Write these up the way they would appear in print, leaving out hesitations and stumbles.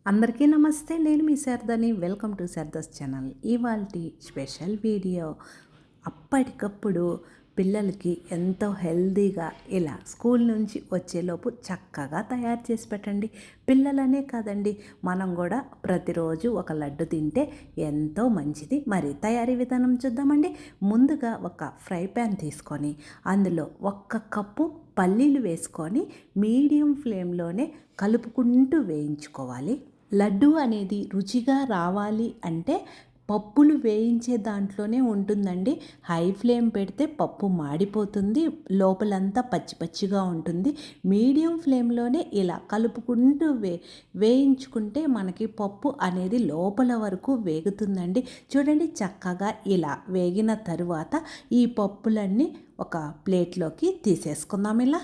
అందరికీ నమస్తే. నేను మీ శారదని. Welcome to Sharada's channel. ఇవాల్టి స్పెషల్ వీడియో అప్పటికప్పుడు పిల్లలకి ఎంతో హెల్తీగా ఇలా స్కూల్ నుంచి వచ్చేలోపు చక్కగా తయారు చేసి పెట్టండి. పిల్లలనే కాదండి, మనం కూడా ప్రతిరోజు ఒక లడ్డు తింటే ఎంతో మంచిది. మరి తయారీ విధానం చూద్దామండి. ముందుగా ఒక ఫ్రై ప్యాన్ తీసుకొని అందులో 1 కప్పు పల్లీలు వేసుకొని మీడియం ఫ్లేమ్లోనే కలుపుకుంటూ వేయించుకోవాలి. లడ్డు అనేది రుచిగా రావాలి అంటే పప్పులు వేయించే దాంట్లోనే ఉంటుందండి. హై ఫ్లేమ్ పెడితే పప్పు మాడిపోతుంది, లోపలంతా పచ్చి పచ్చిగా ఉంటుంది. మీడియం ఫ్లేమ్లోనే ఇలా కలుపుకుంటూ వేయించుకుంటే మనకి పప్పు అనేది లోపల వరకు వేగుతుందండి. చూడండి, చక్కగా ఇలా వేగిన తరువాత ఈ పప్పులన్నీ ఒక ప్లేట్లోకి తీసేసుకుందాం. ఇలా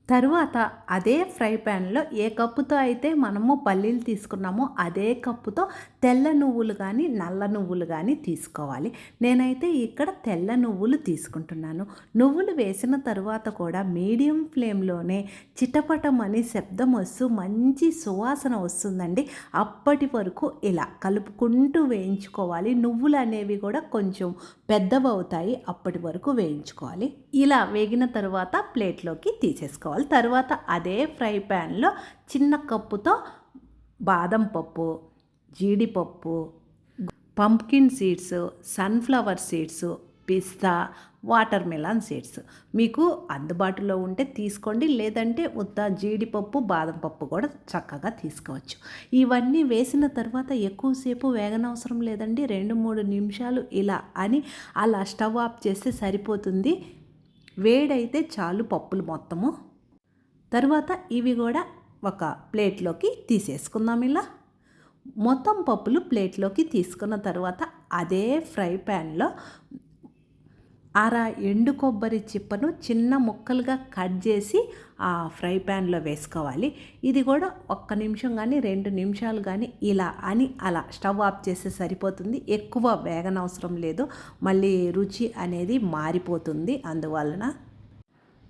తరువాత అదే ఫ్రై ప్యాన్లో ఏ కప్పుతో అయితే మనము పల్లీలు తీసుకున్నామో అదే కప్పుతో తెల్ల నువ్వులు కానీ నల్ల నువ్వులు కానీ తీసుకోవాలి. నేనైతే ఇక్కడ తెల్ల నువ్వులు తీసుకుంటున్నాను. నువ్వులు వేసిన తరువాత కూడా మీడియం ఫ్లేమ్లోనే చిటపటమని శబ్దం వస్తూ మంచి సువాసన వస్తుందండి. అప్పటి వరకు ఇలా కలుపుకుంటూ వేయించుకోవాలి. నువ్వులు అనేవి కూడా కొంచెం పెద్దవవుతాయి, అప్పటి వరకు వేయించుకోవాలి. ఇలా వేగిన తరువాత ప్లేట్లోకి తీసేసుకోవాలి. తర్వాత అదే ఫ్రై ప్యాన్లో చిన్న కప్పుతో బాదం పప్పు, జీడిపప్పు, పంప్కిన్ సీడ్స్, సన్ఫ్లవర్ సీడ్స్, పిస్తా, వాటర్ మెలాన్ సీడ్స్ మీకు అందుబాటులో ఉంటే తీసుకోండి. లేదంటే ఉత్త జీడిపప్పు, బాదం పప్పు కూడా చక్కగా తీసుకోవచ్చు. ఇవన్నీ వేసిన తర్వాత ఎక్కువసేపు వేగనవసరం లేదండి. 2-3 నిమిషాలు ఇలా అని అలా స్టవ్ ఆఫ్ చేస్తే సరిపోతుంది. వేడైతే చాలు పప్పులు మొత్తము. తర్వాత ఇవి కూడా ఒక ప్లేట్లోకి తీసేసుకుందాం. ఇలా మొత్తం పప్పులు ప్లేట్లోకి తీసుకున్న తర్వాత అదే ఫ్రై ప్యాన్లో ఎండు కొబ్బరి చిప్పను చిన్న ముక్కలుగా కట్ చేసి ఆ ఫ్రై ప్యాన్లో వేసుకోవాలి. ఇది కూడా 1 నిమిషం కానీ 2 నిమిషాలు కానీ ఇలా అని అలా స్టవ్ ఆఫ్ చేస్తే సరిపోతుంది. ఎక్కువ వేగనవసరం లేదు, మళ్ళీ రుచి అనేది మారిపోతుంది. అందువలన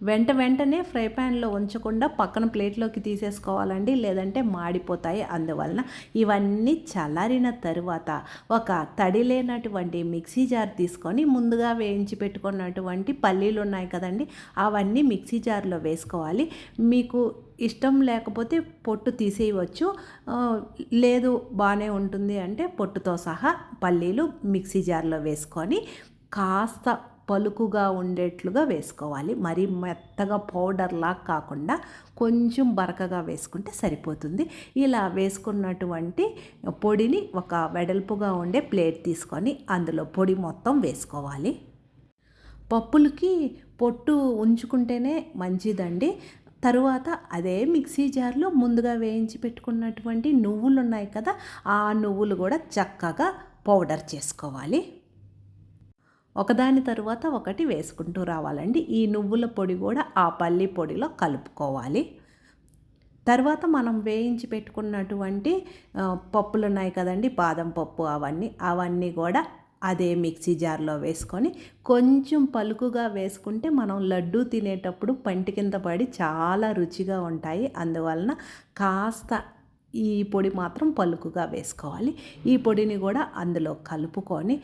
వెంటనే ఫ్రై ప్యాన్లో ఉంచకుండా పక్కన ప్లేట్లోకి తీసేసుకోవాలండి, లేదంటే మాడిపోతాయి. అందువలన ఇవన్నీ చల్లారిన తరువాత ఒక తడి లేనటువంటి మిక్సీ జార్ తీసుకొని ముందుగా వేయించి పెట్టుకున్నటువంటి పల్లీలు ఉన్నాయి కదండి, అవన్నీ మిక్సీ జార్లో వేసుకోవాలి. మీకు ఇష్టం లేకపోతే పొట్టు తీసేయవచ్చు, లేదు బాగానే ఉంటుంది అంటే పొట్టుతో సహా పల్లీలు మిక్సీ జార్లో వేసుకొని కాస్త పలుకుగా ఉండేట్లుగా వేసుకోవాలి. మరీ మెత్తగా పౌడర్లా కాకుండా కొంచెం బరకగా వేసుకుంటే సరిపోతుంది. ఇలా వేసుకున్నటువంటి పొడిని ఒక వెడల్పుగా ఉండే ప్లేట్ తీసుకొని అందులో పొడి మొత్తం వేసుకోవాలి. పప్పులకి పొట్టు ఉంచుకుంటేనే మంచిదండి. తరువాత అదే మిక్సీ జార్లో ముందుగా వేయించి పెట్టుకున్నటువంటి నువ్వులు ఉన్నాయి కదా, ఆ నువ్వులు కూడా చక్కగా పౌడర్ చేసుకోవాలి. ఒకదాని తరువాత ఒకటి వేసుకుంటూ రావాలండి. ఈ నువ్వుల పొడి కూడా ఆ పల్లి పొడిలో కలుపుకోవాలి. తర్వాత మనం వేయించి పెట్టుకున్నటువంటి పప్పులు ఉన్నాయి కదండి, బాదం పప్పు, అవన్నీ కూడా అదే మిక్సీ జార్లో వేసుకొని కొంచెం పలుకుగా వేసుకుంటే మనం లడ్డు తినేటప్పుడు పంటి కింద పడి చాలా రుచిగా ఉంటాయి. అందువలన కాస్త ఈ పొడి మాత్రం పలుకుగా వేసుకోవాలి. ఈ పొడిని కూడా అందులో కలుపుకొని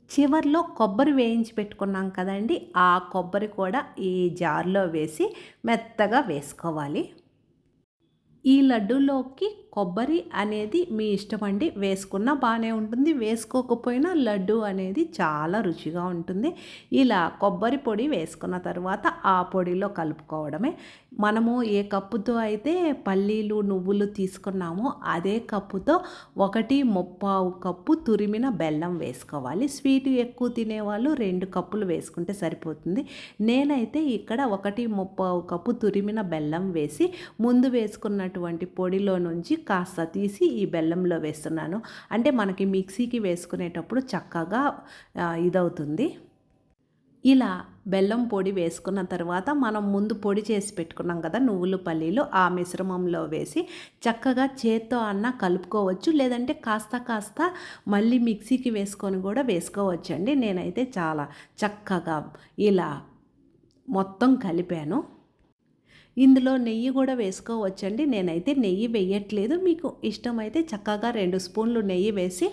చివర్లో కొబ్బరి వేయించి పెట్టుకున్నాం కదండి, ఆ కొబ్బరి కూడా ఈ జార్లో వేసి మెత్తగా వేసుకోవాలి. ఈ లడ్డూలోకి కొబ్బరి అనేది మీ ఇష్టం అండి, వేసుకున్నా బాగానే ఉంటుంది, వేసుకోకపోయినా లడ్డు అనేది చాలా రుచిగా ఉంటుంది. ఇలా కొబ్బరి పొడి వేసుకున్న తర్వాత ఆ పొడిలో కలుపుకోవడమే. మనము ఏ కప్పుతో అయితే పల్లీలు నువ్వులు తీసుకున్నామో అదే కప్పుతో 1/3 కప్పు తురిమిన బెల్లం వేసుకోవాలి. స్వీట్ ఎక్కువ తినేవాళ్ళు 2 కప్పులు వేసుకుంటే సరిపోతుంది. నేనైతే ఇక్కడ 1/3 కప్పు తురిమిన బెల్లం వేసి ముందు వేసుకున్నటువంటి పొడిలో నుంచి కాస్త తీసి ఈ బెల్లంలో వేస్తున్నాను. అంటే మనకి మిక్సీకి వేసుకునేటప్పుడు చక్కగా ఇదవుతుంది. ఇలా బెల్లం పొడి వేసుకున్న తర్వాత మనం ముందు పొడి చేసి పెట్టుకున్నాం కదా నువ్వులు పల్లీలు, ఆ మిశ్రమంలో వేసి చక్కగా చేత్తో అన్న కలుపుకోవచ్చు. లేదంటే కాస్త మళ్ళీ మిక్సీకి వేసుకొని కూడా వేసుకోవచ్చు అండి. నేనైతే చాలా చక్కగా ఇలా మొత్తం కలిపాను. ఇందులో నెయ్యి కూడా వేసుకోవచ్చండి. నేనైతే నెయ్యి వేయట్లేదు. మీకు ఇష్టమైతే చక్కగా 2 స్పూన్లు నెయ్యి వేసి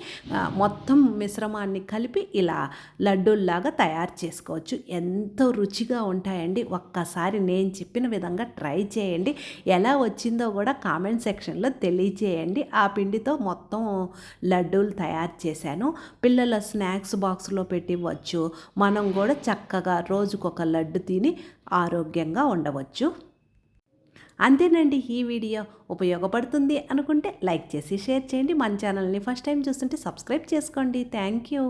మొత్తం మిశ్రమాన్ని కలిపి ఇలా లడ్డూల్లాగా తయారు చేసుకోవచ్చు. ఎంతో రుచిగా ఉంటాయండి. ఒక్కసారి నేను చెప్పిన విధంగా ట్రై చేయండి. ఎలా వచ్చిందో కూడా కామెంట్ సెక్షన్లో తెలియచేయండి. ఆ పిండితో మొత్తం లడ్డూలు తయారు చేశాను. పిల్లల స్నాక్స్ బాక్స్లో పెట్టివ్వచ్చు. మనం కూడా చక్కగా రోజుకొక లడ్డు తిని ఆరోగ్యంగా ఉండవచ్చు. అంతేనండి, ఈ వీడియో ఉపయోగపడుతుంది అనుకుంటే లైక్ చేసి షేర్ చేయండి. మన ఛానల్ని ఫస్ట్ టైం చూస్తుంటే సబ్స్క్రైబ్ చేసుకోండి. Thank you.